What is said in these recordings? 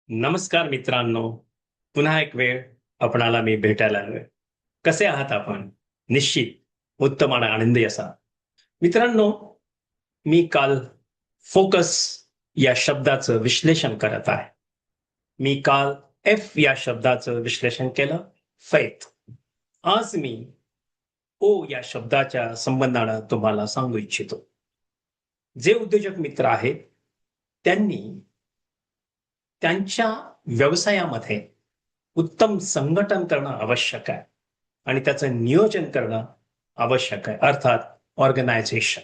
नमस्कार मित्रांनो, पुन्हा एक वेळ आपणाला मी भेटायला आलोय. कसे आहात आपण? निश्चित उत्तम आणि आनंदी असा. मित्रांनो, मी काल फोकस या शब्दाचं विश्लेषण करत आहे. मी काल एफ या शब्दाचं विश्लेषण केलं, फैथ. आज मी ओ या शब्दाच्या संबंधानं तुम्हाला सांगू इच्छितो. जे उद्योजक मित्र आहेत, त्यांनी त्यांच्या व्यवसायामध्ये उत्तम संघटन करणं आवश्यक आहे आणि त्याचं नियोजन करणं आवश्यक आहे, अर्थात ऑर्गनायझेशन.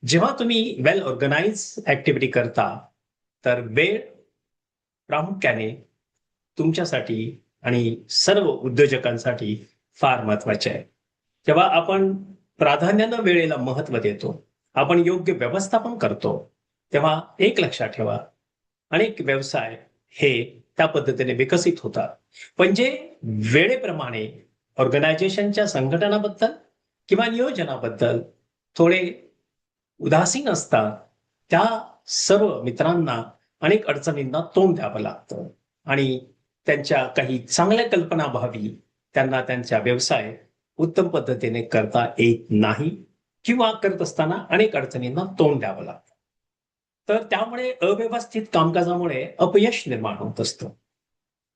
जेव्हा तुम्ही वेल ऑर्गनाइज ऍक्टिव्हिटी करता, तर वेळ प्रामुख्याने तुमच्यासाठी आणि सर्व उद्योजकांसाठी फार महत्वाचे आहे. जेव्हा आपण प्राधान्यानं वेळेला महत्व देतो, आपण योग्य व्यवस्थापन करतो, तेव्हा एक लक्षात ठेवा, अनेक व्यवसाय हे त्या पद्धतीने विकसित होतात. पण जे वेळेप्रमाणे ऑर्गनायझेशनच्या संघटनाबद्दल किंवा नियोजनाबद्दल थोडे उदासीन असतात, त्या सर्व मित्रांना अनेक अडचणींना तोंड द्यावं लागतं आणि त्यांच्या काही चांगल्या कल्पनाभावी त्यांना त्यांचा व्यवसाय उत्तम पद्धतीने करता येत नाही किंवा करत असताना अनेक अडचणींना तोंड द्यावं लागतं. तर त्यामुळे अव्यवस्थित कामकाजामुळे अपयश निर्माण होत असतं.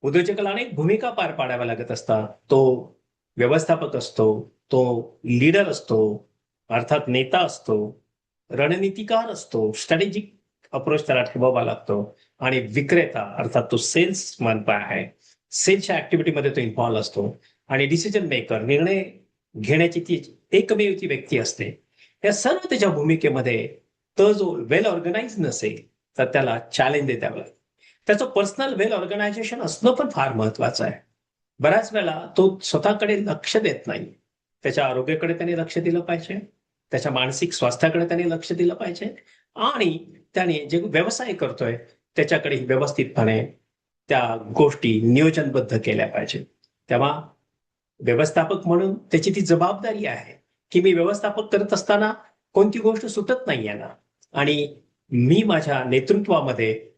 उद्योजकाला अनेक भूमिका पार पाडाव्या लागत असतात. तो व्यवस्थापक असतो, तो लीडर असतो, अर्थात नेता असतो, रणनीतिकार असतो, स्ट्रॅटेजिक अप्रोच त्याला ठेवावा लागतो आणि विक्रेता अर्थात तो सेल्समन पण आहे. सेल्सच्या ऍक्टिव्हिटीमध्ये तो इन्व्हॉल्व असतो आणि डिसिजन मेकर, निर्णय घेण्याची ती एकमेव ती व्यक्ती असते. या सर्व त्याच्या भूमिकेमध्ये तो जो वेल ऑर्गनाइज नसेल, तर त्याला चॅलेंज द्यावं लागेल. त्याचं पर्सनल वेल ऑर्गनायझेशन असणं पण फार महत्वाचं आहे. बऱ्याच वेळा तो स्वतःकडे लक्ष देत नाही. त्याच्या आरोग्याकडे त्याने लक्ष दिलं पाहिजे, त्याच्या मानसिक स्वास्थ्याकडे त्याने लक्ष दिलं पाहिजे आणि त्याने जे व्यवसाय करतोय त्याच्याकडे व्यवस्थितपणे त्या गोष्टी नियोजनबद्ध केल्या पाहिजे. तेव्हा व्यवस्थापक म्हणून त्याची ती जबाबदारी आहे, की मी व्यवस्थापक करत असताना कोणती गोष्ट सुटत नाहीये ना, आणि मी माझ्या नेतृत्वामध्ये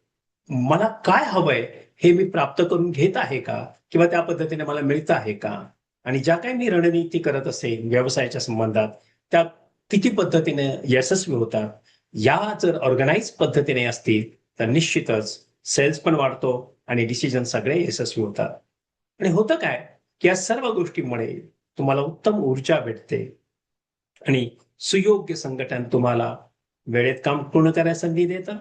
मला काय हवंय हे मी प्राप्त करून घेत आहे का, किंवा त्या पद्धतीने मला मिळतं आहे का, आणि ज्या काही मी रणनीती करत असेल व्यवसायाच्या संबंधात त्या किती पद्धतीने यशस्वी होतात. या जर ऑर्गनाइज पद्धतीने असतील तर निश्चितच सेल्स पण वाढतो आणि डिसिजन सगळे यशस्वी होतात. आणि होतं काय, की या सर्व गोष्टींमुळे तुम्हाला उत्तम ऊर्जा भेटते आणि सुयोग्य संघटन तुम्हाला वेळेत काम पूर्ण करायला संधी देतं.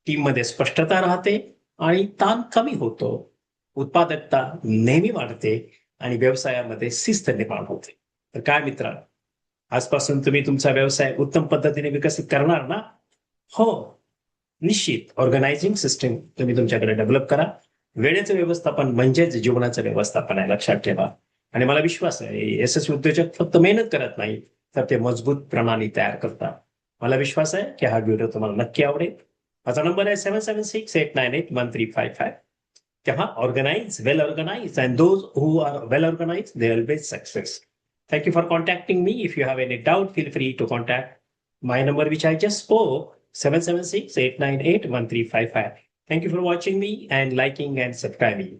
टीममध्ये स्पष्टता राहते आणि ताण कमी होतो. उत्पादकता नेहमी वाढते आणि व्यवसायामध्ये शिस्त निर्माण होते. तर काय मित्र, आजपासून तुम्ही तुमचा व्यवसाय उत्तम पद्धतीने विकसित करणार ना? हो, निश्चित. ऑर्गनायझिंग सिस्टम तुम्ही तुमच्याकडे डेव्हलप करा. वेळेचं व्यवस्थापन म्हणजेच जीवनाचं व्यवस्थापन आहे, लक्षात ठेवा. आणि मला विश्वास आहे यशस्वी उद्योजक फक्त मेहनत करत नाही, तर ते मजबूत प्रणाली तयार करतात. मला विश्वास आहे की हा व्हिडिओ तुम्हाला नक्की आवडेल. माझा नंबर आहे 7768981355. तेव्हा organise, well organise, and those who are well organise they always success. Thank you for contacting me. If you have any doubt, feel free to contact my number, which I just spoke, 776-898-1355. Thank you for watching me and liking and subscribing.